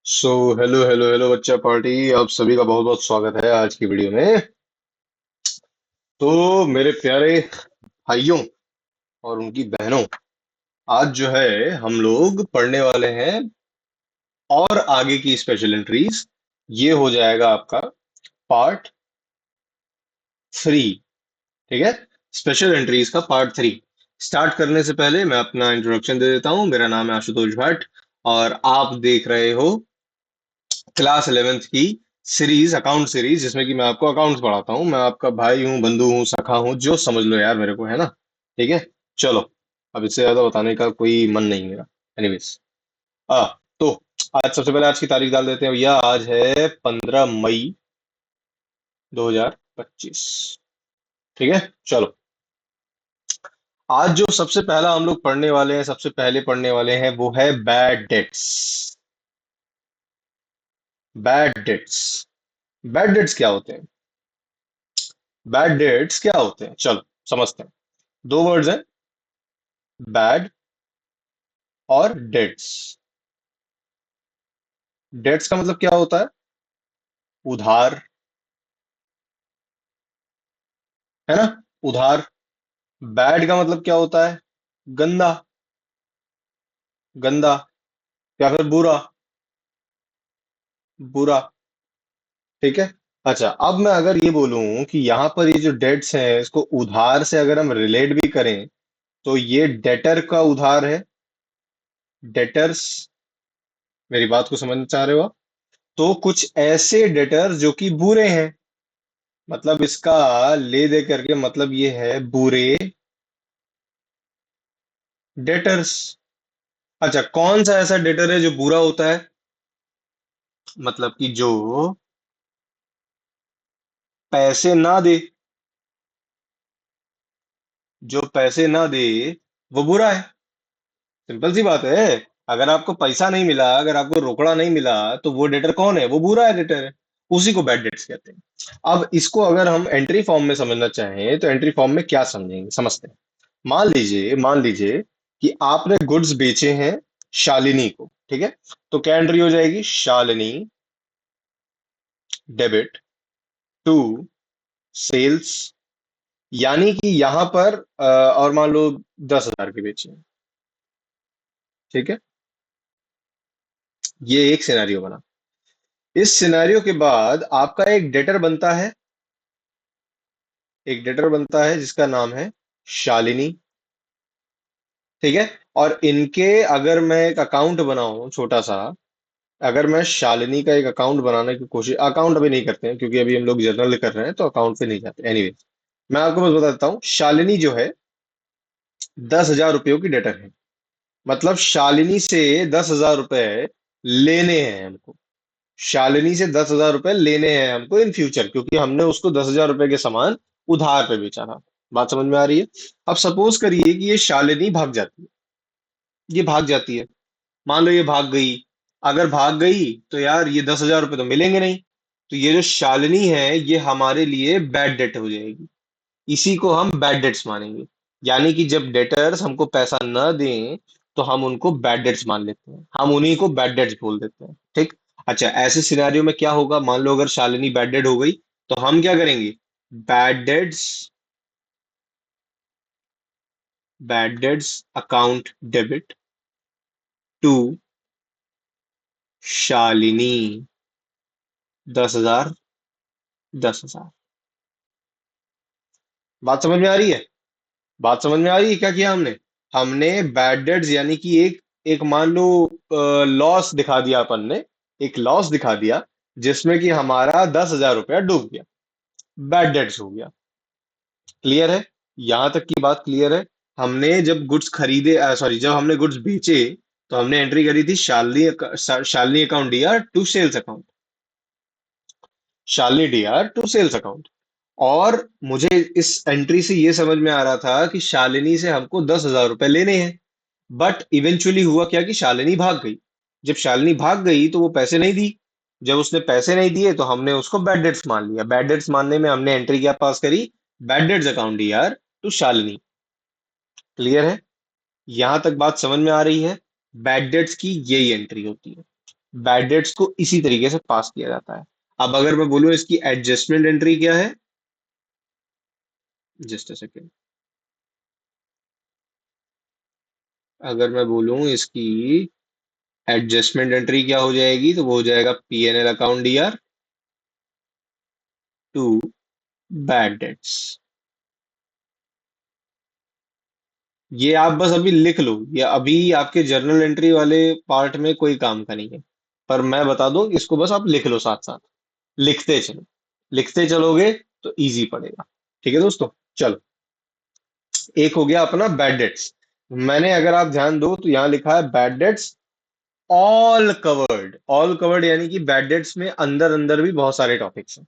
So hello hello hello बच्चा party. आप सभी का बहुत बहुत स्वागत है आज की वीडियो में। तो मेरे प्यारे भाइयों और उनकी बहनों, आज जो है हम लोग पढ़ने वाले हैं और आगे की स्पेशल एंट्रीज। ये हो जाएगा आपका पार्ट 3। ठीक है, स्पेशल एंट्रीज का पार्ट 3। स्टार्ट करने से पहले मैं अपना इंट्रोडक्शन दे देता हूँ। मेरा नाम है आशुतोष भट्ट और आप देख रहे हो क्लास 11th की सीरीज, अकाउंट सीरीज, जिसमें कि मैं आपको अकाउंट्स पढ़ाता हूँ। मैं आपका भाई हूँ, बंधु हूँ, सखा हूँ, जो समझ लो यार मेरे को, है ना। ठीक है, चलो। अब इससे ज्यादा बताने का कोई मन नहीं मेरा। एनीवेज, आ तो आज सबसे पहले आज की तारीख डाल देते हैं भैया। आज है 15 मई 2025। ठीक है, चलो। आज जो सबसे पहला हम लोग पढ़ने वाले हैं, सबसे पहले पढ़ने वाले हैं, वो है bad debts. Bad debts. Bad dates क्या होते हैं? बैड डेट्स क्या होते हैं, चलो समझते हैं। दो वर्ड्स हैं, बैड और डेट्स। डेट्स का मतलब क्या होता है? उधार, है ना, उधार। बैड का मतलब क्या होता है? गंदा, गंदा, या फिर बुरा, बुरा। ठीक है। अच्छा, अब मैं अगर ये बोलूं कि यहाँ पर ये जो डेट्स हैं, इसको उधार से अगर हम रिलेट भी करें, तो ये डेटर का उधार है। डेटर्स, मेरी बात को समझना चाह रहे हो आप? तो कुछ ऐसे डेटर जो कि बुरे हैं, मतलब इसका ले दे करके मतलब ये है बुरे डेटर्स। अच्छा, कौन सा ऐसा डेटर है जो बुरा होता है? मतलब कि जो पैसे ना दे, जो पैसे ना दे वो बुरा है। सिंपल सी बात है। अगर आपको पैसा नहीं मिला, अगर आपको रोकड़ा नहीं मिला, तो वो डेटर कौन है? वो बुरा है, डेटर है। उसी को बैड डेट्स कहते हैं। अब इसको अगर हम एंट्री फॉर्म में समझना चाहें, तो एंट्री फॉर्म में क्या समझेंगे, समझते हैं। मान लीजिए कि आपने गुड्स बेचे हैं शालिनी को। ठीक है, तो क्या एंट्री हो जाएगी? Shalini debit to sales. यानी कि यहां पर और मान लो 10,000 के बेचे हैं। ठीक है, ये एक सिनेरियो बना। इस सिनेरियो के बाद आपका एक डेटर बनता है, एक डेटर बनता है जिसका नाम है शालिनी। ठीक है, और इनके अगर मैं एक अकाउंट बनाऊं छोटा सा, अगर मैं शालिनी का एक अकाउंट बनाने की कोशिश, अकाउंट अभी नहीं करते हैं क्योंकि अभी हम लोग जर्नल कर रहे हैं, तो अकाउंट पे नहीं जाते। एनीवे, मैं आपको बस बता देता हूँ, शालिनी जो है 10,000 रुपयों की डेटर है। मतलब शालिनी से 10,000 रुपए लेने हैं हमको। शालिनी से 10,000 रुपए लेने हैं हमको इन फ्यूचर, क्योंकि हमने उसको 10,000 रुपए के सामान उधार पे बेचा था। बात समझ में आ रही है? अब सपोज करिए कि ये शालिनी भाग जाती है। ये भाग जाती है, मान लो ये भाग गई। अगर भाग गई तो यार ये 10,000 रुपए तो मिलेंगे नहीं। तो ये जो शालिनी है, ये हमारे लिए बैड डेट हो जाएगी। इसी को हम बैड डेट्स मानेंगे। यानी कि जब डेटर्स हमको पैसा न दें, तो हम उनको बैड डेट्स मान लेते हैं, हम उन्हीं को बैड डेट्स बोल देते हैं। ठीक। अच्छा, ऐसे सिनेरियो में क्या होगा? मान लो अगर शालिनी बैड डेट हो गई, तो हम क्या करेंगे? Bad debts, bad debts account debit to Shalini 10,000, 10,000। बात समझ में आ रही है? बात समझ में आ रही है? क्या किया हमने? हमने बैड डेट्स यानी कि एक मान लो लॉस दिखा दिया अपन ने, एक लॉस दिखा दिया, जिसमें कि हमारा 10,000 रुपया डूब गया, बैड डेट्स हो गया। क्लियर है? यहां तक की बात क्लियर है? हमने जब गुड्स खरीदे, सॉरी, जब हमने गुड्स बेचे, तो हमने एंट्री करी थी Shalini account DR to sales account, Shalini DR to sales account. और मुझे इस एंट्री से ये समझ में आ रहा था कि शालिनी से हमको 10,000 रुपए लेने हैं। बट इवेंचुअली हुआ क्या कि शालिनी भाग गई। जब शालिनी भाग गई तो वो पैसे नहीं दी। जब उसने पैसे नहीं दिए, तो हमने उसको बैड डेट्स मान लिया। बैड डेट्स मानने में हमने एंट्री क्या पास करी? बैड डेट्स अकाउंट यार टू शालिनी। क्लियर है? यहां तक बात समझ में आ रही है? बैड डेट्स की यही एंट्री होती है। बैड डेट्स को इसी तरीके से पास किया जाता है। अब अगर मैं बोलूं इसकी एडजस्टमेंट एंट्री क्या है, जस्ट अ सेकेंड, अगर मैं बोलूं इसकी एडजस्टमेंट एंट्री क्या हो जाएगी, तो वो हो जाएगा PNL account DR to bad debts. ये आप बस अभी लिख लो, ये अभी आपके जर्नल एंट्री वाले पार्ट में कोई काम का नहीं है, पर मैं बता दूं, इसको बस आप लिख लो साथ साथ, लिखते चलो, लिखते चलोगे तो इजी पड़ेगा। ठीक है दोस्तों, चलो, एक हो गया अपना बैड डेट्स। मैंने, अगर आप ध्यान दो तो यहाँ लिखा है bad that's all covered. All covered यानी कि बैड डेट्स में अंदर अंदर भी बहुत सारे टॉपिक्स हैं।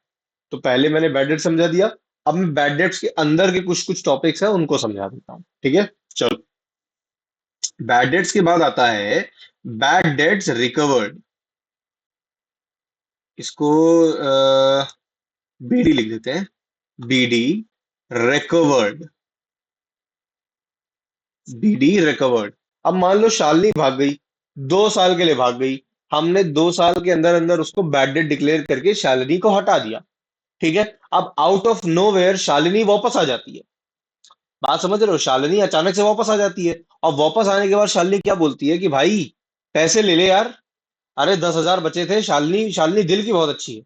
तो पहले मैंने बैड डेट समझा दिया, अब मैं बैड डेट्स के अंदर के कुछ कुछ टॉपिक्स हैं उनको समझा देता हूँ। ठीक है, चलो। बैड डेट्स के बाद आता है बैड डेट्स रिकवर्ड। इसको बीडी लिख देते हैं, बीडी रिकवर्ड, बीडी रिकवर्ड। अब मान लो शालिनी भाग गई, 2 साल के लिए भाग गई, हमने 2 साल के अंदर अंदर उसको बैड डेट डिक्लेयर करके शालिनी को हटा दिया। ठीक है, अब आउट ऑफ नोवेयर शालिनी वापस आ जाती है। बात समझ रहे हो, शालिनी अचानक से वापस आ जाती है, और वापस आने के बाद शालिनी क्या बोलती है कि भाई पैसे ले ले यार, अरे 10,000 बचे थे। शालिनी, शालिनी दिल की बहुत अच्छी है,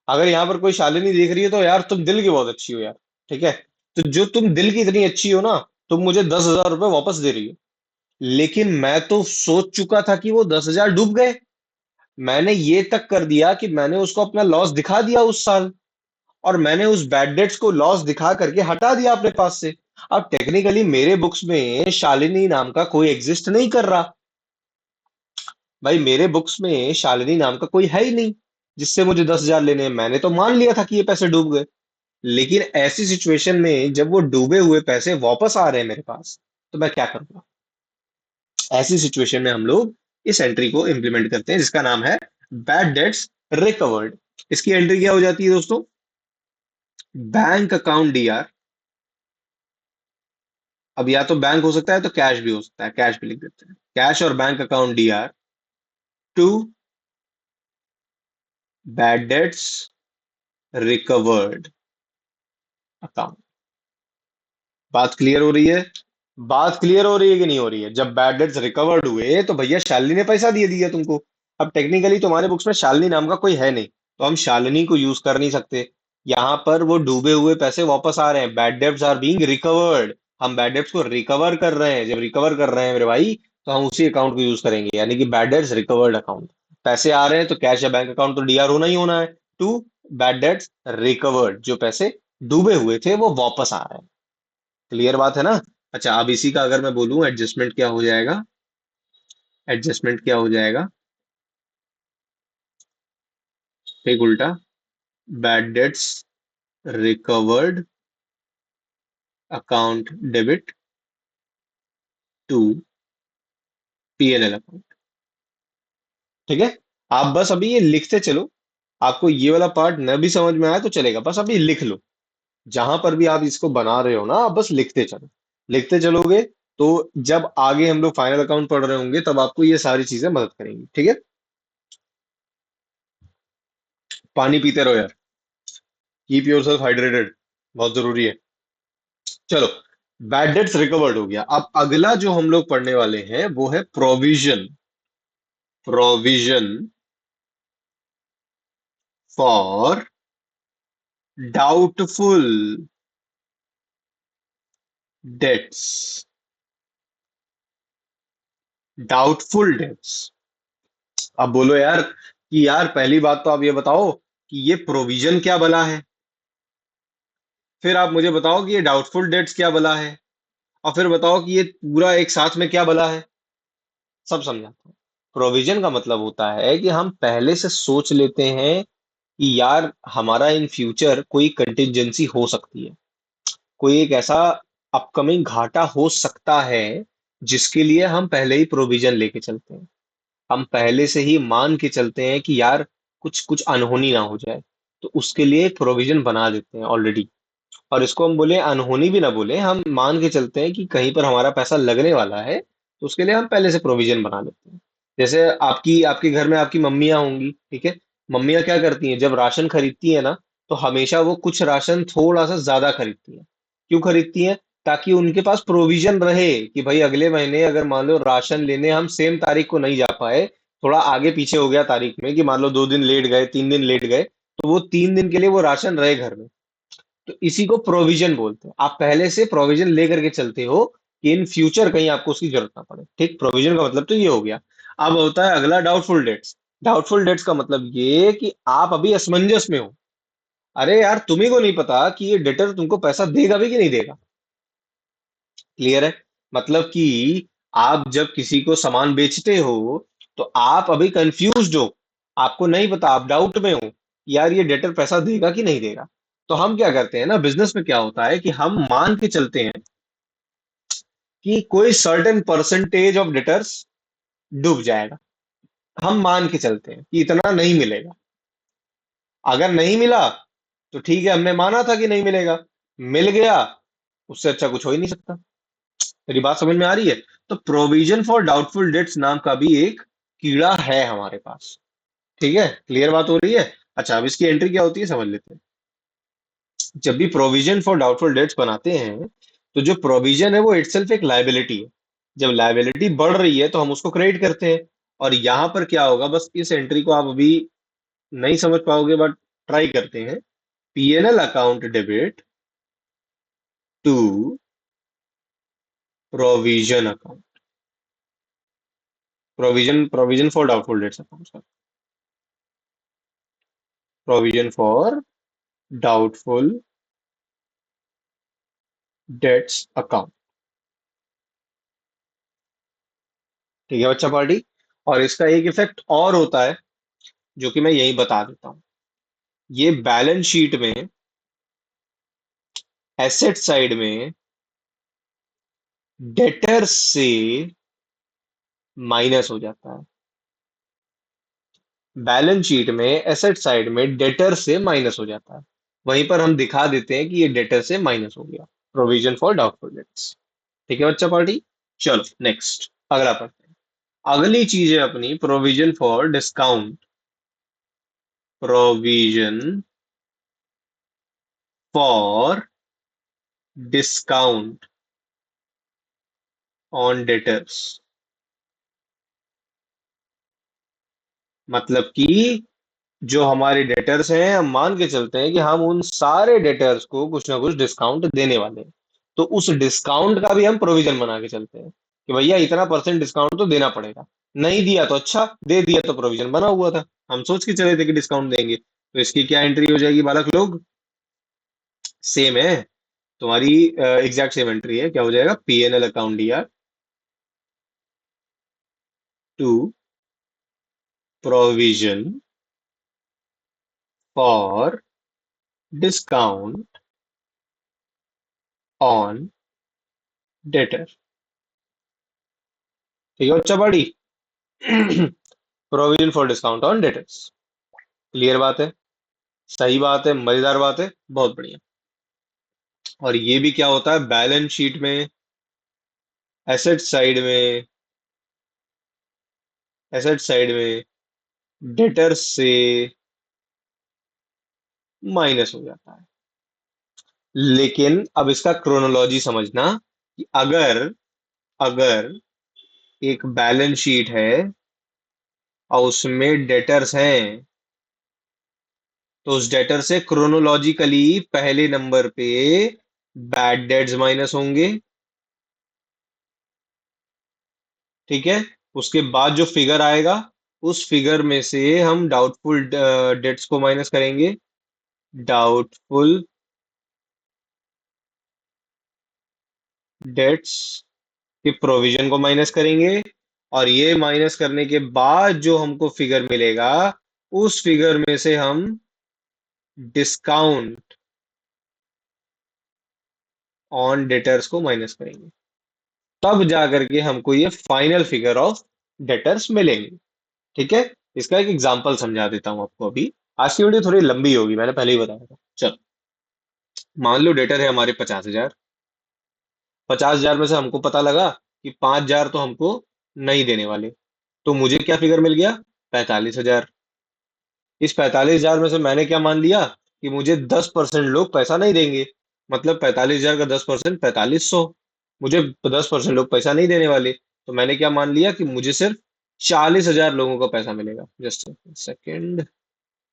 अगर यहाँ पर कोई शालिनी देख रही है तो यार तुम दिल की बहुत अच्छी हो यार। ठीक है, तो जो तुम दिल की इतनी अच्छी हो ना, तुम मुझे 10,000 रुपये वापस दे रही हो। लेकिन मैं तो सोच चुका था कि वो 10,000 डूब गए। मैंने ये तक कर दिया कि मैंने उसको अपना लॉस दिखा दिया उस साल, और मैंने उस बैड डेट्स को लॉस दिखा करके हटा दिया अपने पास से। अब टेक्निकली मेरे बुक्स में शालिनी नाम का कोई एग्जिस्ट नहीं कर रहा। भाई मेरे बुक्स में शालिनी नाम का कोई है ही नहीं जिससे मुझे 10,000 लेने हैं। मैंने तो मान लिया था कि ये पैसे डूब गए। लेकिन ऐसी सिचुएशन में जब वो डूबे हुए पैसे वापस आ रहे हैं मेरे पास, तो मैं क्या करूंगा? ऐसी सिचुएशन में हम लोग इस एंट्री को इंप्लीमेंट करते हैं जिसका नाम है बैड डेट्स रिकवर्ड। इसकी एंट्री क्या हो जाती है दोस्तों? Bank account D R. अब या तो बैंक हो सकता है तो कैश भी हो सकता है, कैश भी लिख देते हैं, कैश और bank account DR to bad debts recovered account. बात क्लियर हो रही है? बात क्लियर हो रही है कि नहीं हो रही है? जब बैड डेट्स रिकवर्ड हुए तो भैया शालिनी ने पैसा दे दिया तुमको। अब टेक्निकली तुम्हारे बुक्स में शालिनी नाम का कोई है नहीं, तो हम शालिनी को यूज कर नहीं सकते। यहाँ पर वो डूबे हुए पैसे वापस आ रहे हैं, bad debts are being recovered. हम बैड डेट्स को रिकवर कर रहे हैं, जब रिकवर कर रहे हैं मेरे भाई, तो हम उसी अकाउंट को यूज करेंगे, यानी कि बैड डेट्स रिकवर्ड अकाउंट। पैसे आ रहे हैं तो कैश या बैंक अकाउंट तो डीआर होना ही होना है, टू बैड डेट्स रिकवर्ड, जो पैसे डूबे हुए थे वो वापस आ रहे हैं। क्लियर बात है ना? अच्छा, अब इसी का अगर मैं बोलूं एडजस्टमेंट क्या हो जाएगा, एडजस्टमेंट क्या हो जाएगा, ठीक उल्टा, bad debts recovered account debit to PNL account. ठीक है, आप बस अभी ये लिखते चलो, आपको ये वाला पार्ट न भी समझ में आया तो चलेगा, बस अभी लिख लो। जहां पर भी आप इसको बना रहे हो ना, आप बस लिखते चलो, लिखते चलोगे तो जब आगे हम लोग फाइनल अकाउंट पढ़ रहे होंगे तब आपको ये सारी चीजें मदद करेंगी। ठीक है, पानी पीते रहो यार, कीप योर सेल्फ हाइड्रेटेड, बहुत जरूरी है। चलो, बैड डेट्स रिकवर्ड हो गया। अब अगला जो हम लोग पढ़ने वाले हैं वो है provision, provision for doubtful dates, doubtful debts. अब बोलो यार कि यार पहली बात तो आप ये बताओ कि ये प्रोविजन क्या बला है, फिर आप मुझे बताओ कि ये डाउटफुल डेट्स क्या बला है, और फिर बताओ कि ये पूरा एक साथ में क्या बला है। सब समझाता हूँ। प्रोविजन का मतलब होता है कि हम पहले से सोच लेते हैं कि यार हमारा इन फ्यूचर कोई कंटिजेंसी हो सकती है, कोई एक ऐसा अपकमिंग घाटा हो सकता है जिसके लिए हम पहले ही प्रोविजन लेके चलते हैं। हम पहले से ही मान के चलते हैं कि यार कुछ कुछ अनहोनी ना हो जाए, तो उसके लिए एक प्रोविजन बना देते हैं ऑलरेडी। और इसको हम बोले अनहोनी भी ना बोले, हम मान के चलते हैं कि कहीं पर हमारा पैसा लगने वाला है, तो उसके लिए हम पहले से प्रोविजन बना लेते हैं। जैसे आपकी आपके घर में आपकी मम्मियाँ होंगी, ठीक है। मम्मियाँ क्या करती हैं, जब राशन खरीदती है ना, तो हमेशा वो कुछ राशन थोड़ा सा ज्यादा खरीदती हैं। क्यों खरीदती हैं? ताकि उनके पास प्रोविजन रहे कि भाई अगले महीने अगर मान लो राशन लेने हम सेम तारीख को नहीं जा पाए, थोड़ा आगे पीछे हो गया तारीख में, कि मान लो 2 दिन लेट गए, 3 दिन लेट गए, तो वो 3 दिन के लिए वो राशन रहे घर में। तो इसी को प्रोविजन बोलते हैं। आप पहले से प्रोविजन लेकर के चलते हो कि इन फ्यूचर कहीं आपको उसकी जरूरत ना पड़े। ठीक, प्रोविजन का मतलब तो ये हो गया। अब होता है अगला डाउटफुल डेट्स। डाउटफुल डेट्स का मतलब ये कि आप अभी असमंजस में हो। अरे यार, तुम्ही को नहीं पता कि ये डेटर तुमको पैसा देगा भी कि नहीं देगा। क्लियर है? मतलब कि आप जब किसी को सामान बेचते हो, तो आप अभी कंफ्यूज्ड हो, आपको नहीं पता, आप डाउट में हो, यार ये डेटर पैसा देगा कि नहीं देगा। तो हम क्या करते हैं ना, बिजनेस में क्या होता है कि हम मान के चलते हैं कि कोई सर्टेन परसेंटेज ऑफ डेटर्स डूब जाएगा। हम मान के चलते हैं कि इतना नहीं मिलेगा। अगर नहीं मिला तो ठीक है, हमने माना था कि नहीं मिलेगा। मिल गया, उससे अच्छा कुछ हो ही नहीं सकता। मेरी बात समझ में आ रही है? तो प्रोविजन फॉर डाउटफुल डेट्स नाम का भी एक कीड़ा है हमारे पास। ठीक है, क्लियर बात हो रही है? अच्छा, अब इसकी एंट्री क्या होती है समझ लेते हैं। जब भी प्रोविजन फॉर डाउटफुल डेट्स बनाते हैं, तो जो प्रोविजन है वो इटसेल्फ एक लायबिलिटी है। जब लायबिलिटी बढ़ रही है तो हम उसको क्रेडिट करते हैं। और यहां पर क्या होगा, बस इस एंट्री को आप अभी नहीं समझ पाओगे, बट ट्राई करते हैं। PNL account debit to provision account. Provision for doubtful debts account. Provision for doubtful debts account. ठीक है बच्चा पार्टी। और इसका एक इफेक्ट और होता है, जो कि मैं यही बता देता हूं। ये बैलेंस शीट में एसेट साइड में डेटर से माइनस हो जाता है। बैलेंस शीट में एसेट साइड में डेटर से माइनस हो जाता है। वहीं पर हम दिखा देते हैं कि ये डेटर से माइनस हो गया। Provision for doubtful dates. ठीक है बच्चा पार्टी। चलो नेक्स्ट, अगला पढ़ते हैं। अगली चीज है अपनी provision for discount. Provision for discount on debtors. मतलब कि जो हमारे डेटर्स हैं, हम मान के चलते हैं कि हम उन सारे डेटर्स को कुछ ना कुछ डिस्काउंट देने वाले हैं। तो उस डिस्काउंट का भी हम प्रोविजन बना के चलते हैं कि भैया इतना परसेंट डिस्काउंट तो देना पड़ेगा। नहीं दिया तो अच्छा, दे दिया तो प्रोविजन बना हुआ था, हम सोच के चले थे कि डिस्काउंट देंगे। तो इसकी क्या एंट्री हो जाएगी बालक लोग? सेम है तुम्हारी, एग्जैक्ट सेम एंट्री है। क्या हो जाएगा? PNL account DR to provision for discount on debtor. ठीक है बच्चा बड़ी। Provision for discount on debtors. Clear बात है? सही बात है, मजेदार बात है, बहुत बढ़िया। और ये भी क्या होता है, बैलेंस शीट में एसेट साइड में, एसेट साइड में डेटर्स से माइनस हो जाता है। लेकिन अब इसका क्रोनोलॉजी समझना कि अगर अगर एक बैलेंस शीट है और उसमें डेटर्स हैं, तो उस डेटर से क्रोनोलॉजिकली पहले नंबर पे बैड डेट्स माइनस होंगे। ठीक है। उसके बाद जो फिगर आएगा, उस फिगर में से हम डाउटफुल डेट्स को माइनस करेंगे। डाउटफुल डेट्स के प्रोविजन को माइनस करेंगे। और ये माइनस करने के बाद जो हमको फिगर मिलेगा, उस फिगर में से हम डिस्काउंट ऑन डेटर्स को माइनस करेंगे। तब जा करके हमको ये फाइनल फिगर ऑफ डेटर्स मिलेंगे। ठीक है। इसका एक एग्जांपल समझा देता हूं आपको अभी। आज की वीडियो थोड़ी लंबी होगी, मैंने पहले ही बताया था। चलो, मान लो डेटर है हमारे 50,000। 50,000 में से हमको पता लगा कि 5,000 तो हमको नहीं देने वाले। तो मुझे क्या फिगर मिल गया? 45,000। इस 45,000 में से मैंने क्या मान लिया कि मुझे 10% लोग पैसा नहीं देंगे। मतलब 45,000 का 10% 4500। मुझे 10% लोग पैसा नहीं देने वाले, तो मैंने क्या मान लिया कि मुझे सिर्फ 40,000 लोगों का पैसा मिलेगा। Just second.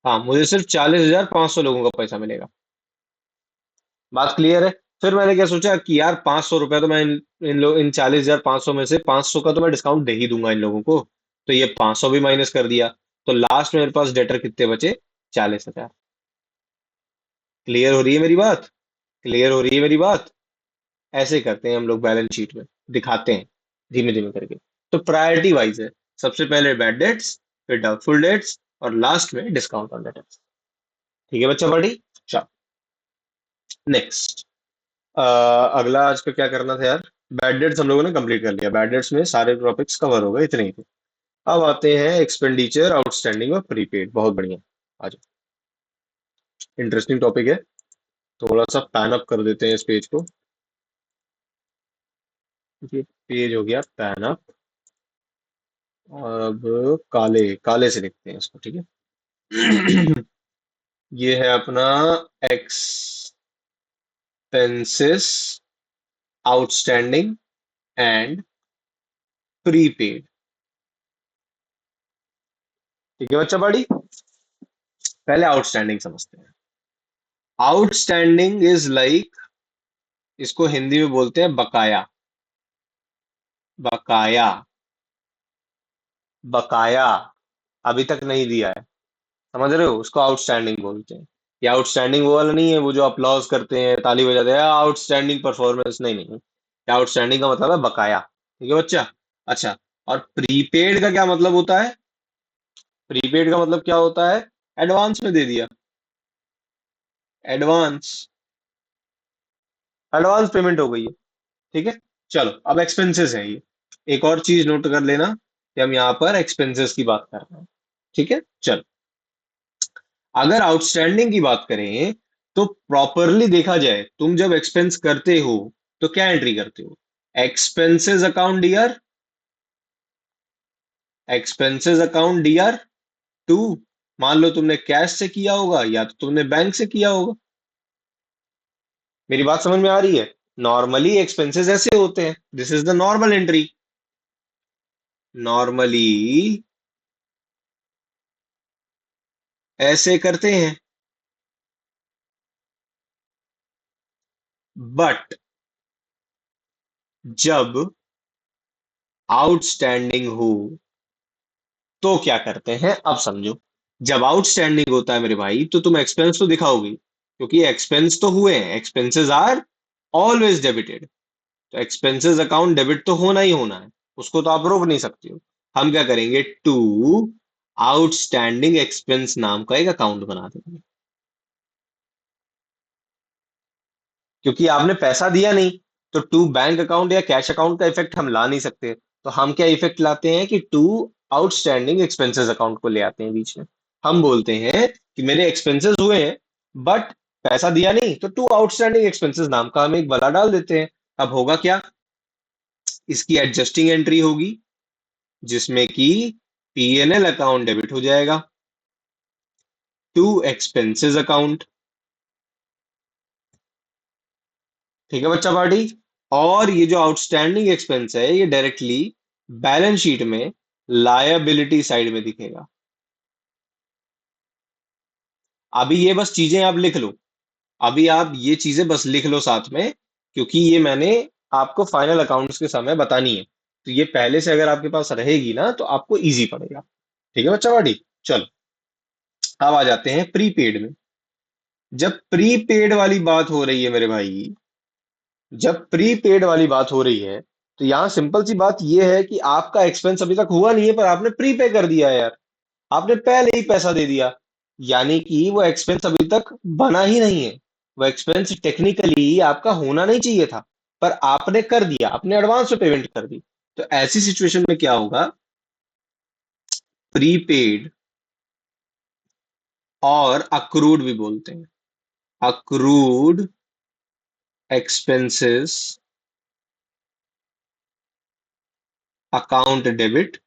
हाँ, मुझे सिर्फ 40,500 लोगों का पैसा मिलेगा। बात क्लियर है? फिर मैंने क्या सोचा कि यार 500 रुपया तो मैं इन 40,500 में से 500 का तो मैं डिस्काउंट दे ही दूंगा इन लोगों को। तो ये 500 भी माइनस कर दिया। तो लास्ट में मेरे पास डेटर कितने बचे? 40,000। क्लियर हो रही है मेरी बात? क्लियर हो रही है मेरी बात? ऐसे करते हैं हम लोग बैलेंस शीट में, दिखाते हैं धीमे धीमे करके। तो प्रायोरिटी वाइज है। सबसे पहले बैड डेट्स, फिर डाउटफुल डेट्स, और लास्ट में डिस्काउंट ऑन डेट्स। ठीक है बच्चा बड़ी? चलो, नेक्स्ट। अगला आज का क्या करना था यार? बैड डेट्स हम लोगों ने कंप्लीट कर लिया। बैड डेट्स में सारे टॉपिक्स कवर हो गए, इतने ही थे। अब आते हैं एक्सपेंडिचर आउटस्टैंडिंग और प्रीपेड। बहुत बढ़िया। आज इंटरेस्टिंग टॉपिक है। थोड़ा सा पैन अप कर देते हैं इस पेज को। ये पेज हो गया पैन अप। और अब काले काले से लिखते हैं इसको, ठीक है? ये है अपना एक्सपेंसेस आउटस्टैंडिंग एंड प्रीपेड। ठीक है बच्चा बड़ी? पहले आउटस्टैंडिंग समझते हैं। आउटस्टैंडिंग इज लाइक, इसको हिंदी में बोलते हैं बकाया। बकाया। बकाया। अभी तक नहीं दिया है, समझ रहे हो? उसको आउटस्टैंडिंग बोलते हैं। ये आउटस्टैंडिंग वो वाला नहीं है, वो जो अप्लॉज करते हैं, ताली बजाते हैं, आउटस्टैंडिंग परफॉर्मेंस, नहीं नहीं। ये आउटस्टैंडिंग का मतलब है बकाया। ठीक है बच्चा? अच्छा। और प्रीपेड का क्या मतलब होता है? प्रीपेड का मतलब क्या होता है? एडवांस में दे दिया। एडवांस। एडवांस पेमेंट हो गई है। ठीक है। चलो, अब एक्सपेंसेस है ये। एक और चीज नोट कर लेना कि हम यहाँ पर एक्सपेंसेस की बात कर रहे हैं। ठीक है, चलो। अगर आउटस्टैंडिंग की बात करें, तो प्रॉपरली देखा जाए, तुम जब एक्सपेंस करते हो तो क्या एंट्री करते हो? Expenses account DR. Expenses account DR to. मान लो तुमने कैश से किया होगा या तो तुमने बैंक से किया होगा। मेरी बात समझ में आ रही है? नॉर्मली एक्सपेंसेस ऐसे होते हैं, this is the normal entry. Normally ऐसे करते हैं। बट जब आउटस्टैंडिंग हो तो क्या करते हैं, अब समझो। जब आउटस्टैंडिंग होता है मेरे भाई, तो तुम एक्सपेंस तो दिखाओगे, क्योंकि एक्सपेंस तो हुए हैं। Expenses are always debited. तो एक्सपेंसेस अकाउंट डेबिट तो होना ही होना है। उसको तो आप रोक नहीं सकते हो। हम क्या करेंगे? टू आउटस्टैंडिंग एक्सपेंस नाम का एक अकाउंट बना देंगे। क्योंकि आपने पैसा दिया नहीं, तो टू बैंक अकाउंट या कैश अकाउंट का इफेक्ट हम ला नहीं सकते। तो हम क्या इफेक्ट लाते हैं कि टू आउटस्टैंडिंग एक्सपेंसेस अकाउंट को ले आते हैं बीच में। हम बोलते हैं कि मेरे एक्सपेंसेस हुए हैं, बट पैसा दिया नहीं, तो टू आउटस्टैंडिंग एक्सपेंसेस नाम का हम एक बला डाल देते हैं। अब होगा क्या? इसकी एडजस्टिंग एंट्री होगी, जिसमें कि पीएनएल अकाउंट डेबिट हो जाएगा टू एक्सपेंसेस अकाउंट। ठीक है बच्चा पार्टी? और ये जो आउटस्टैंडिंग एक्सपेंस है, ये डायरेक्टली बैलेंस शीट में लायबिलिटी साइड में दिखेगा। अभी ये बस चीजें आप लिख लो। अभी आप ये चीजें बस लिख लो साथ में, क्योंकि ये मैंने आपको फाइनल अकाउंट्स के समय बतानी है। तो ये पहले से अगर आपके पास रहेगी ना, तो आपको इजी पड़ेगा। ठीक है बच्चा पार्टी? चलो, अब आ जाते हैं प्रीपेड में। जब प्रीपेड वाली बात हो रही है मेरे भाई, जब प्रीपेड वाली बात हो रही है, तो यहां सिंपल सी बात यह है कि आपका एक्सपेंस अभी तक हुआ नहीं है, पर आपने प्रीपे कर दिया है यार। आपने पहले ही पैसा दे दिया। यानी कि वो एक्सपेंस अभी तक बना ही नहीं है। वो एक्सपेंस टेक्निकली आपका होना नहीं चाहिए था, पर आपने कर दिया, आपने एडवांस में पेमेंट कर दी। तो ऐसी सिचुएशन में क्या होगा? प्रीपेड, और अक्रूड भी बोलते हैं। Accrued expenses account debit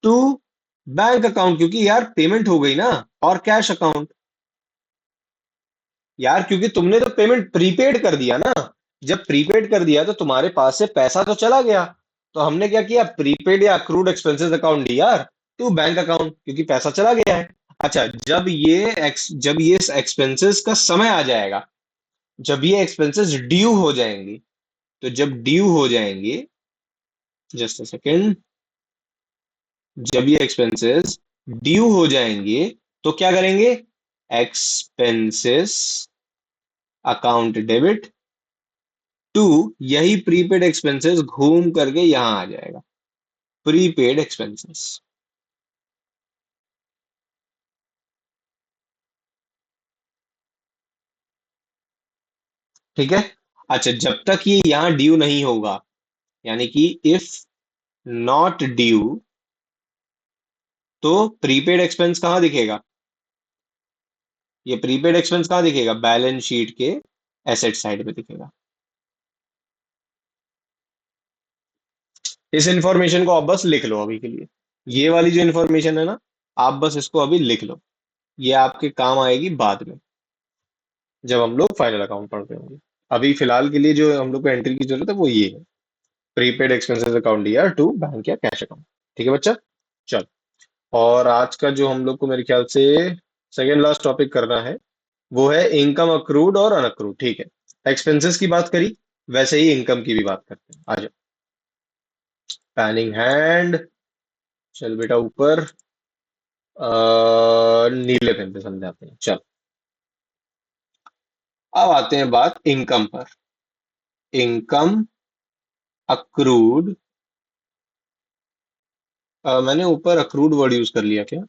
to bank account, क्योंकि यार पेमेंट हो गई ना, और कैश अकाउंट। यार क्योंकि तुमने तो पेमेंट प्रीपेड कर दिया ना, जब प्रीपेड कर दिया तो तुम्हारे पास से पैसा तो चला गया। तो हमने क्या किया, प्रीपेड या अक्रूड एक्सपेंसेस अकाउंट यार टू बैंक अकाउंट, क्योंकि पैसा चला गया है। अच्छा, जब ये एक्सपेंसेस का समय आ जाएगा, जब ये एक्सपेंसेस ड्यू हो जाएंगी, तो जब ड्यू हो जाएंगे, जस्ट अ सेकेंड, जब ये एक्सपेंसेस ड्यू हो जाएंगे तो क्या करेंगे, एक्सपेंसेस अकाउंट डेबिट टू, यही प्रीपेड एक्सपेंसेस घूम करके यहां आ जाएगा, प्रीपेड एक्सपेंसेस। ठीक है। अच्छा, जब तक ये यहां ड्यू नहीं होगा, यानी कि इफ नॉट ड्यू, तो प्रीपेड एक्सपेंस कहां दिखेगा, ये प्रीपेड एक्सपेंस कहां दिखेगा, बैलेंस शीट के एसेट साइड पे दिखेगा। इस इंफॉर्मेशन को आप बस लिख लो अभी के लिए, ये वाली जो इंफॉर्मेशन है ना, आप बस इसको अभी लिख लो, ये आपके काम आएगी बाद में, जब हम लोग फाइनल अकाउंट पढ़ रहे होंगे। अभी फिलहाल के लिए जो हम लोग को एंट्री की जरूरत है वो ये है, प्रीपेड एक्सपेंसेस अकाउंट या टू बैंक या कैश अकाउंट। ठीक है बच्चा, चल। और आज का जो हम लोग को मेरे ख्याल से सेकेंड लास्ट टॉपिक करना है, वो है इनकम अक्रूड और अनअक्रूड। ठीक है, एक्सपेंसेस की बात करी, वैसे ही इनकम की भी बात करते हैं। आ जाओ, पैनिंग हैंड, चल बेटा ऊपर, नीले पेन पे समझाते हैं, चल। अब आते हैं बात इनकम पर, इनकम अक्रूड, मैंने ऊपर अक्रूड वर्ड यूज कर लिया क्या,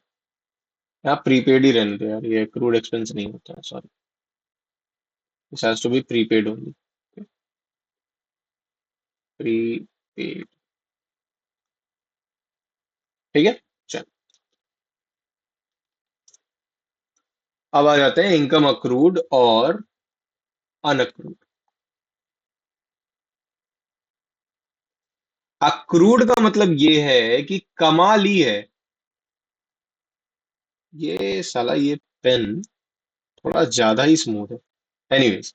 यहाँ प्रीपेड ही रहने दो यार, ये अक्रूड एक्सपेंस नहीं होता है, sorry, this has to be prepaid only, prepaid. ठीक है, चल। अब आ जाते हैं इनकम अक्रूड और अनअक्रूड। अक्रूड का मतलब ये है कि कमा ली है, ये साला ये पेन थोड़ा ज्यादा ही स्मूथ है। एनीवेज,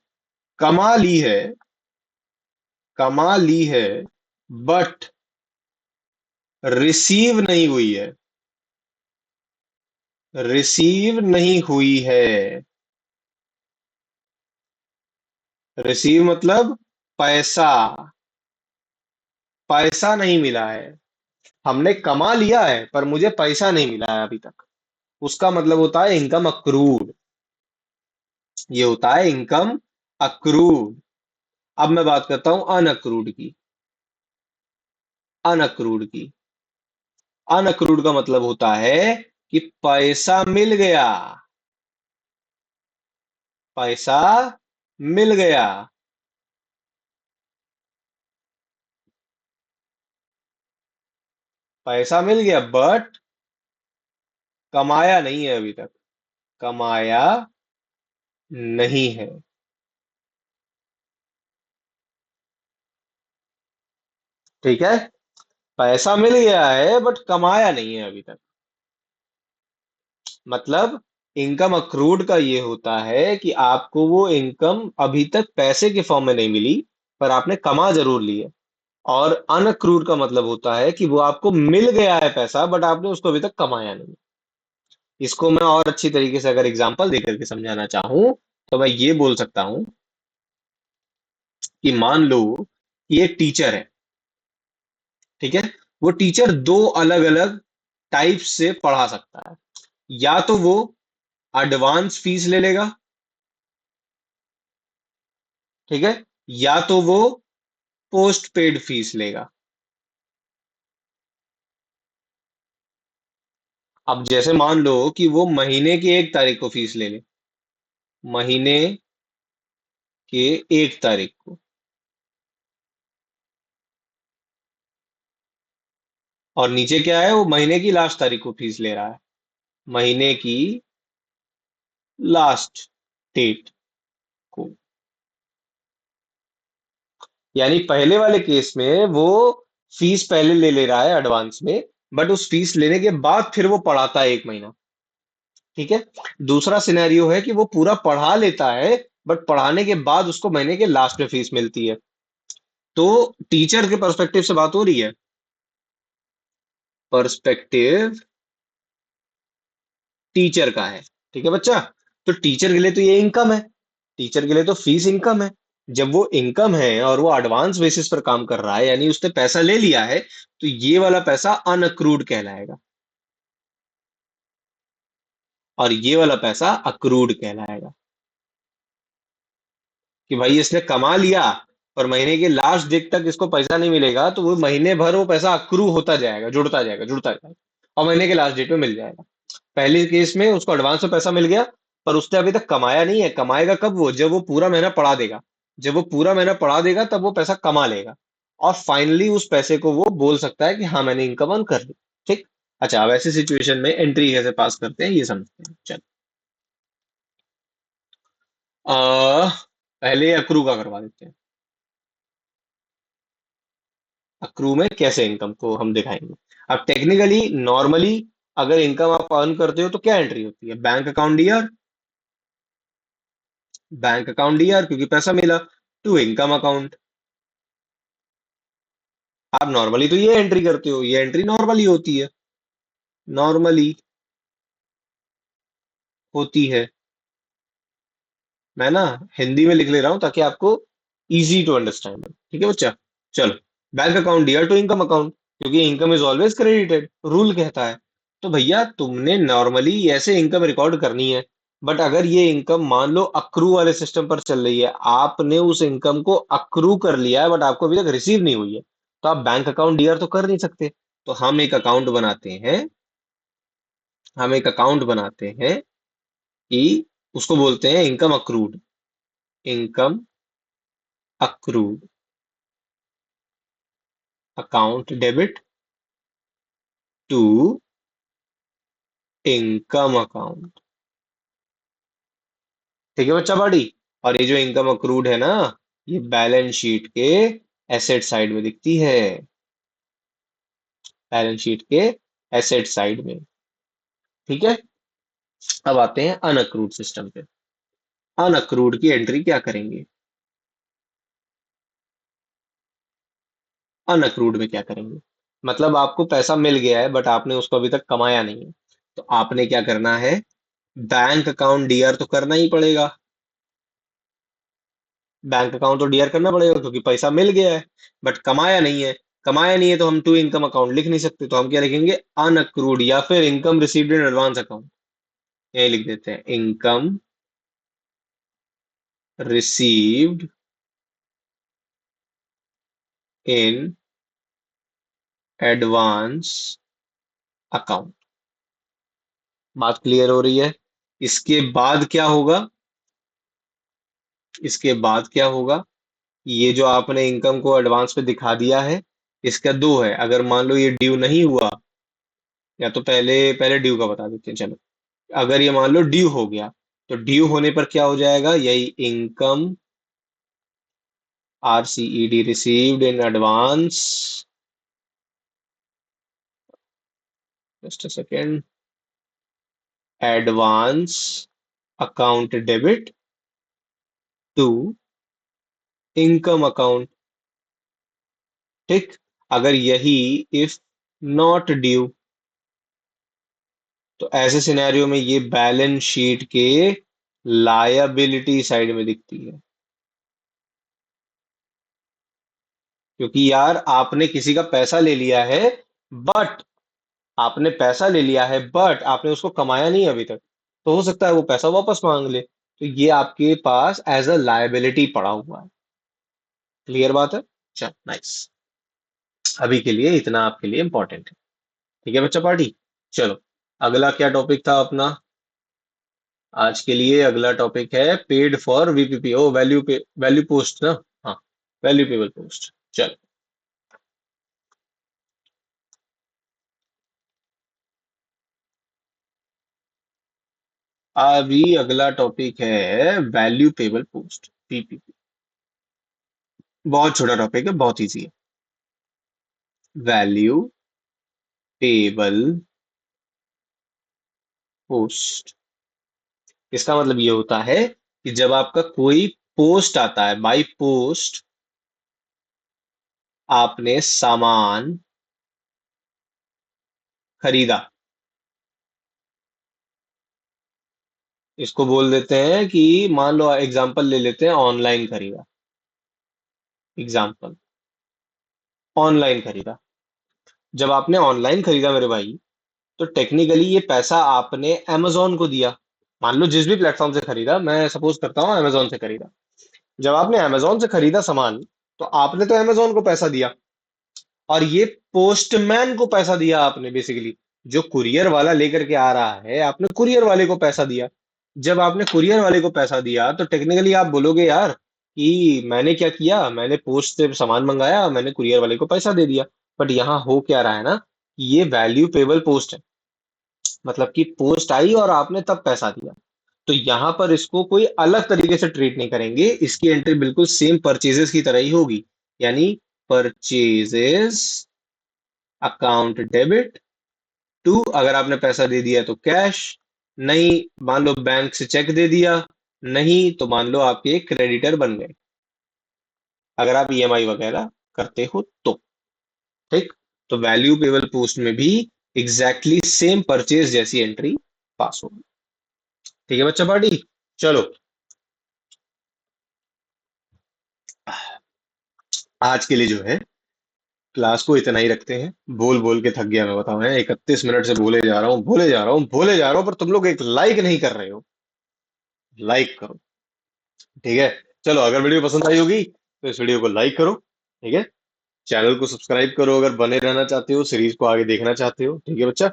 कमा ली है, कमा ली है, बट रिसीव नहीं हुई है, रिसीव नहीं हुई है। रिसीव मतलब पैसा, पैसा नहीं मिला है। हमने कमा लिया है पर मुझे पैसा नहीं मिला है अभी तक, उसका मतलब होता है इनकम अक्रूड, ये होता है इनकम अक्रूड। अब मैं बात करता हूं अनअक्रूड की, अनअक्रूड की। अनअक्रूड का मतलब होता है कि पैसा मिल गया, पैसा मिल गया, पैसा मिल गया, बट कमाया नहीं है अभी तक, कमाया नहीं है। ठीक है, पैसा मिल गया है बट कमाया नहीं है अभी तक। मतलब इनकम अक्रूड का ये होता है कि आपको वो इनकम अभी तक पैसे के फॉर्म में नहीं मिली, पर आपने कमा जरूर ली है। और अनअक्रूड का मतलब होता है कि वो आपको मिल गया है पैसा, बट आपने उसको अभी तक कमाया नहीं। इसको मैं और अच्छी तरीके से अगर एग्जांपल देकर के समझाना चाहूं, तो मैं ये बोल सकता हूं कि मान लो कि एक टीचर है, ठीक है, वो टीचर दो अलग अलग टाइप से पढ़ा सकता है। या तो वो एडवांस फीस ले लेगा, ठीक है, या तो वो पोस्ट पेड फीस लेगा। अब जैसे मान लो कि वो महीने की 1 तारीख को फीस ले ले, महीने के 1 तारीख को, और नीचे क्या है, वो महीने की लास्ट तारीख को फीस ले रहा है, महीने की लास्ट डेट को। यानी पहले वाले केस में वो फीस पहले ले ले रहा है एडवांस में, बट उस फीस लेने के बाद फिर वो पढ़ाता है 1 महीना। ठीक है। दूसरा सिनेरियो है कि वो पूरा पढ़ा लेता है, बट पढ़ाने के बाद उसको महीने के लास्ट में फीस मिलती है। तो टीचर के पर्सपेक्टिव से बात हो रही है। पर्सपेक्टिव टीचर का है। ठीक है बच्चा। तो टीचर के लिए तो ये इनकम है। टीचर के लिए तो फीस इनकम है। जब वो इनकम है और वो एडवांस बेसिस पर काम कर रहा है, यानी उसने पैसा ले लिया है, तो ये वाला पैसा अनअक्रूड कहलाएगा, और ये वाला पैसा अक्रूड कहलाएगा। कि भाई इसने कमा लिया और महीने के लास्ट डेट तक इसको पैसा नहीं मिलेगा, तो वो महीने भर वो पैसा अक्रू होता जाएगा, जुड़ता जाएगा, जुड़ता जाएगा, और महीने के लास्ट डेट में मिल जाएगा। पहले केस में उसको एडवांस में पैसा मिल गया, पर उसने अभी तक कमाया नहीं है। कमाएगा कब? वो जब वो पूरा महीना पढ़ा देगा। जब वो पूरा महीना पढ़ा देगा तब वो पैसा कमा लेगा, और फाइनली उस पैसे को वो बोल सकता है कि हाँ मैंने इनकम अर्न कर ली। ठीक। अच्छा, अब ऐसी सिचुएशन में एंट्री कैसे पास करते हैं ये समझते हैं। चल, पहले अक्रू का करवा देते हैं। अक्रू में कैसे इनकम को हम दिखाएंगे। अब टेक्निकली नॉर्मली अगर इनकम आप अर्न करते हो तो क्या एंट्री होती है? Bank account DR. Bank account DR क्योंकि पैसा मिला। To income account. आप नॉर्मली तो ये एंट्री करते हो, ये एंट्री नॉर्मली होती है। नॉर्मली होती है। मैं ना हिंदी में लिख ले रहा हूं ताकि आपको इजी टू अंडरस्टैंड हो। ठीक है बच्चा। चलो, bank account dear to income account, क्योंकि income is always credited, rule कहता है। तो भैया तुमने नॉर्मली ऐसे इनकम रिकॉर्ड करनी है, बट अगर ये इनकम मान लो अक्रू वाले सिस्टम पर चल रही है, आपने उस इनकम को अक्रू कर लिया है बट आपको अभी तक रिसीव नहीं हुई है, तो आप बैंक अकाउंट डियर तो कर नहीं सकते। तो हम एक अकाउंट बनाते हैं। हम एक अकाउंट बनाते हैं कि उसको बोलते हैं income accrued. Income accrued account debit to income account. ठीक है बच्चा पार्टी। और ये जो इनकम अक्रूड है ना, ये बैलेंस शीट के एसेट साइड में दिखती है। बैलेंस शीट के एसेट साइड में। ठीक है। अब आते हैं अनअक्रूड सिस्टम पे। अनअक्रूड की एंट्री क्या करेंगे? अनअक्रूड में क्या करेंगे? मतलब आपको पैसा मिल गया है बट आपने उसको अभी तक कमाया नहीं है, तो आपने क्या करना है? बैंक अकाउंट डीआर तो करना ही पड़ेगा। बैंक अकाउंट तो डीआर करना पड़ेगा क्योंकि पैसा मिल गया है, बट कमाया नहीं है। कमाया नहीं है तो हम टू इनकम अकाउंट लिख नहीं सकते, तो हम क्या लिखेंगे? अनअक्रूड या फिर income received in advance account. यही लिख देते हैं, income received in advance account. बात क्लियर हो रही है? इसके बाद क्या होगा? इसके बाद क्या होगा? ये जो आपने इनकम को एडवांस पे दिखा दिया है, इसका दो है। अगर मान लो ये ड्यू नहीं हुआ, या तो पहले पहले ड्यू का बता देते हैं चलो। अगर ये मान लो ड्यू हो गया, तो ड्यू होने पर क्या हो जाएगा? यही income RCED received in advance. Just a second. Advance account debit to income account. ठीक। अगर यही इफ नॉट ड्यू, तो ऐसे सिनेरियो में ये बैलेंस शीट के लायबिलिटी साइड में दिखती है। क्योंकि यार आपने किसी का पैसा ले लिया है, बट आपने पैसा ले लिया है बट आपने उसको कमाया नहीं अभी तक, तो हो सकता है वो पैसा वापस मांग ले, तो ये आपके पास एज अ लायबिलिटी पड़ा हुआ है। क्लियर बात है? चल नाइस। अभी के लिए इतना आपके लिए इंपॉर्टेंट है। ठीक है बच्चा पार्टी। चलो, अगला क्या टॉपिक था अपना? आज के लिए अगला टॉपिक है paid for VPP। Oh value pay value post ना। हाँ, वैल्यूपेबल पोस्ट। चल, अभी अगला टॉपिक है वैल्यूपेबल पोस्ट, VPP। बहुत छोटा टॉपिक है, बहुत इजी है। Value payable post. इसका मतलब ये होता है कि जब आपका कोई पोस्ट आता है, बाई पोस्ट आपने सामान खरीदा, इसको बोल देते हैं कि, मान लो एग्जांपल ले लेते हैं, ऑनलाइन खरीदा। एग्जांपल, ऑनलाइन खरीदा। जब आपने ऑनलाइन खरीदा मेरे भाई, तो टेक्निकली ये पैसा आपने अमेजोन को दिया। मान लो जिस भी प्लेटफॉर्म से खरीदा, मैं सपोज करता हूँ अमेजोन से खरीदा। जब आपने अमेजोन से खरीदा सामान, तो आपने तो अमेजोन को पैसा दिया, और ये पोस्टमैन को पैसा दिया आपने बेसिकली। जो कुरियर वाला लेकर के आ रहा है, आपने कुरियर वाले को पैसा दिया। जब आपने कुरियर वाले को पैसा दिया, तो टेक्निकली आप बोलोगे यार कि मैंने क्या किया, मैंने पोस्ट से सामान मंगाया, मैंने कुरियर वाले को पैसा दे दिया। बट यहाँ हो क्या रहा है ना, कि ये वैल्यू पेबल पोस्ट है। मतलब कि पोस्ट आई और आपने तब पैसा दिया। तो यहां पर इसको कोई अलग तरीके से ट्रीट नहीं करेंगे, इसकी एंट्री बिल्कुल सेम परचेजेस की तरह ही होगी। यानी परचेजेस अकाउंट डेबिट टू, अगर आपने पैसा दे दिया तो कैश, नहीं मान लो बैंक से चेक दे दिया, नहीं तो मान लो आपके क्रेडिटर बन गए, अगर आप ईएमआई वगैरह करते हो तो। ठीक। तो वैल्यू पेबल पोस्ट में भी एग्जैक्टली सेम परचेज जैसी एंट्री पास होगी। ठीक है बच्चा पार्टी। चलो, आज के लिए जो है क्लास को इतना ही रखते हैं। बोल बोल के थक गया मैं, बताऊं, है 31 मिनट से बोले जा रहा हूँ, बोले जा रहा हूँ, बोले जा रहा हूँ, पर तुम लोग एक लाइक नहीं कर रहे हो। लाइक करो। ठीक है। चलो, अगर वीडियो पसंद आई होगी तो इस वीडियो को लाइक करो। ठीक है। चैनल को सब्सक्राइब करो अगर बने रहना चाहते हो, सीरीज को आगे देखना चाहते हो। ठीक है बच्चा।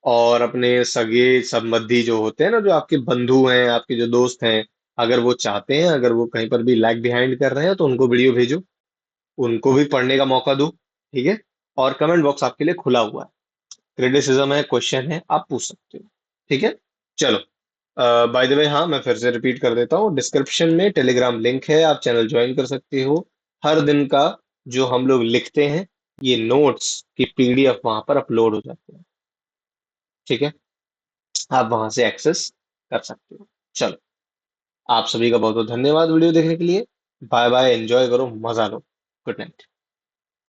और अपने सगे संबंधी जो होते हैं ना, जो आपके बंधु हैं, आपके जो दोस्त हैं, अगर वो चाहते हैं, अगर वो कहीं पर भी लैग बिहाइंड कर रहे हैं, तो उनको वीडियो भेजो, उनको भी पढ़ने का मौका दो। ठीक है। और कमेंट बॉक्स आपके लिए खुला हुआ है। क्रिटिसिज्म है, क्वेश्चन है, आप पूछ सकते हो। ठीक है। चलो, बाय द वे, हाँ मैं फिर से रिपीट कर देता हूँ, डिस्क्रिप्शन में टेलीग्राम लिंक है, आप चैनल ज्वाइन कर सकते हो। हर दिन का जो हम लोग लिखते हैं, ये नोट्स की पीडीएफ वहां पर अपलोड हो जाते हैं। ठीक है। आप वहां से एक्सेस कर सकते हो। चलो, आप सभी का बहुत बहुत धन्यवाद वीडियो देखने के लिए। बाय बाय, एंजॉय करो, मजा लो। Good night.